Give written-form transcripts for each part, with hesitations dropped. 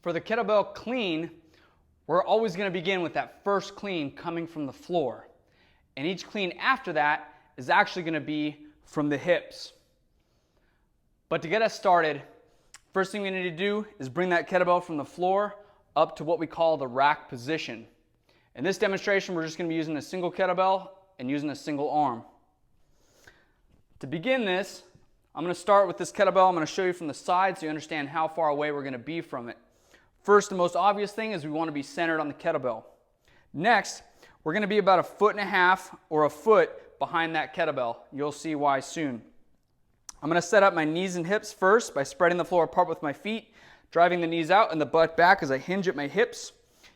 For the kettlebell clean, we're always going to begin with that first clean coming from the floor. And each clean after that is actually going to be from the hips. But to get us started, first thing we need to do is bring that kettlebell from the floor up to what we call the rack position. In this demonstration, we're just going to be using a single kettlebell and using a single arm. To begin this, I'm going to start with this kettlebell. I'm going to show you from the side so you understand how far away we're going to be from it. First, the most obvious thing is we want to be centered on the kettlebell. Next, we're going to be about 1.5 feet or a foot behind that kettlebell. You'll see why soon. I'm going to set up my knees and hips first by spreading the floor apart with my feet, driving the knees out and the butt back as I hinge at my hips,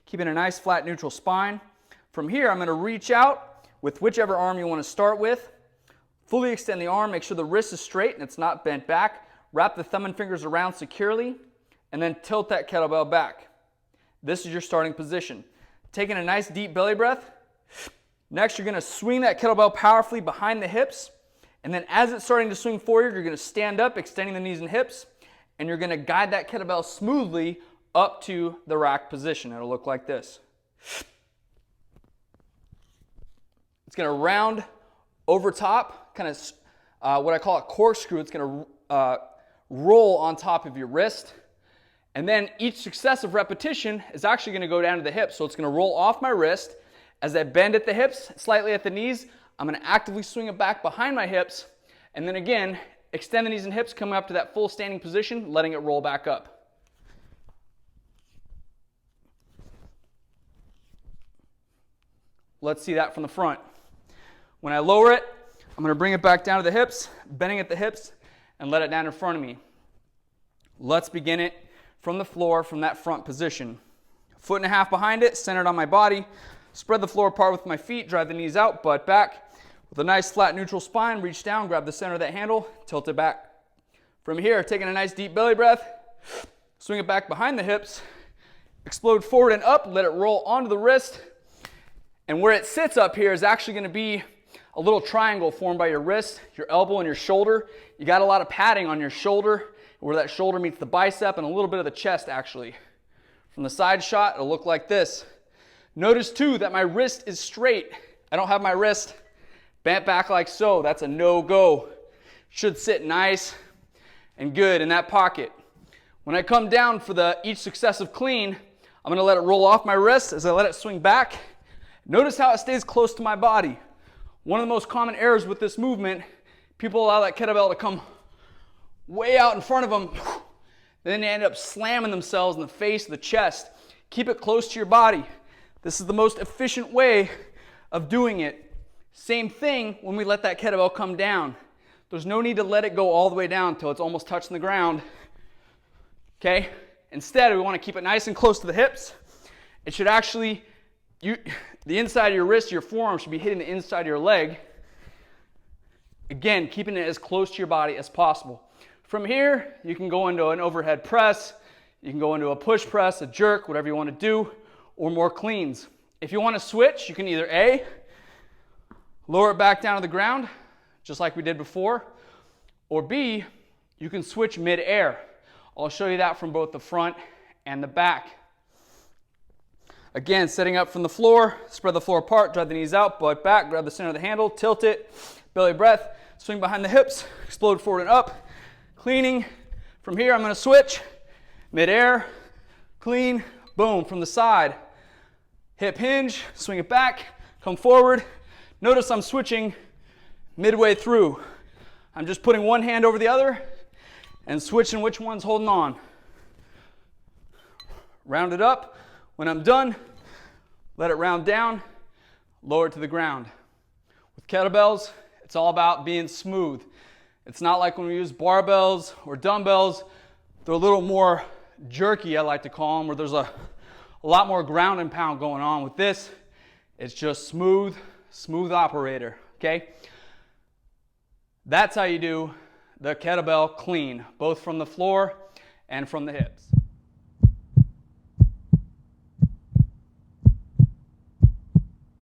keeping a nice flat neutral spine. From here, I'm going to reach out with whichever arm you want to start with. Fully extend the arm, make sure the wrist is straight and it's not bent back. Wrap the thumb and fingers around securely, and then tilt that kettlebell back. This is your starting position. Taking a nice deep belly breath. Next, you're going to swing that kettlebell powerfully behind the hips, and then as it's starting to swing forward, you're going to stand up, extending the knees and hips, and you're going to guide that kettlebell smoothly up to the rack position. It'll look like this. It's going to round over top, kind of what I call a corkscrew. It's going to roll on top of your wrist. And then each successive repetition is actually going to go down to the hips. So it's going to roll off my wrist. As I bend at the hips, slightly at the knees, I'm going to actively swing it back behind my hips. And then again, extend the knees and hips, coming up to that full standing position, letting it roll back up. Let's see that from the front. When I lower it, I'm going to bring it back down to the hips, bending at the hips, and let it down in front of me. Let's begin it from the floor, from that front position. 1.5 feet behind it, centered on my body. Spread the floor apart with my feet, drive the knees out, butt back. With a nice flat neutral spine, reach down, grab the center of that handle, tilt it back. From here, taking a nice deep belly breath, swing it back behind the hips, explode forward and up, let it roll onto the wrist. And where it sits up here is actually going to be a little triangle formed by your wrist, your elbow, and your shoulder. You got a lot of padding on your shoulder, where that shoulder meets the bicep, and a little bit of the chest actually. From the side shot, it'll look like this. Notice too that my wrist is straight. I don't have my wrist bent back like so. That's a no-go. Should sit nice and good in that pocket. When I come down for each successive clean, I'm going to let it roll off my wrist as I let it swing back. Notice how it stays close to my body. One of the most common errors with this movement, people allow that kettlebell to come way out in front of them. Then they end up slamming themselves in the face, the chest. Keep it close to your body. This is the most efficient way of doing it. Same thing when we let that kettlebell come down. There's no need to let it go all the way down until it's almost touching the ground. Okay? Instead, we want to keep it nice and close to the hips. It should actually, the inside of your wrist, your forearm should be hitting the inside of your leg. Again, keeping it as close to your body as possible. From here, you can go into an overhead press, you can go into a push press, a jerk, whatever you want to do, or more cleans. If you want to switch, you can either A, lower it back down to the ground, just like we did before, or B, you can switch mid-air. I'll show you that from both the front and the back. Again, setting up from the floor, spread the floor apart, drive the knees out, butt back, grab the center of the handle, tilt it, belly breath, swing behind the hips, explode forward and up. Cleaning. From here, I'm going to switch. Mid-air, clean, boom, from the side. Hip hinge, swing it back, come forward. Notice I'm switching midway through. I'm just putting one hand over the other and switching which one's holding on. Round it up. When I'm done, let it round down, lower it to the ground. With kettlebells, it's all about being smooth. It's not like when we use barbells or dumbbells. They're a little more jerky, I like to call them, where there's a lot more ground and pound going on. With this, it's just smooth operator, okay? That's how you do the kettlebell clean, both from the floor and from the hips.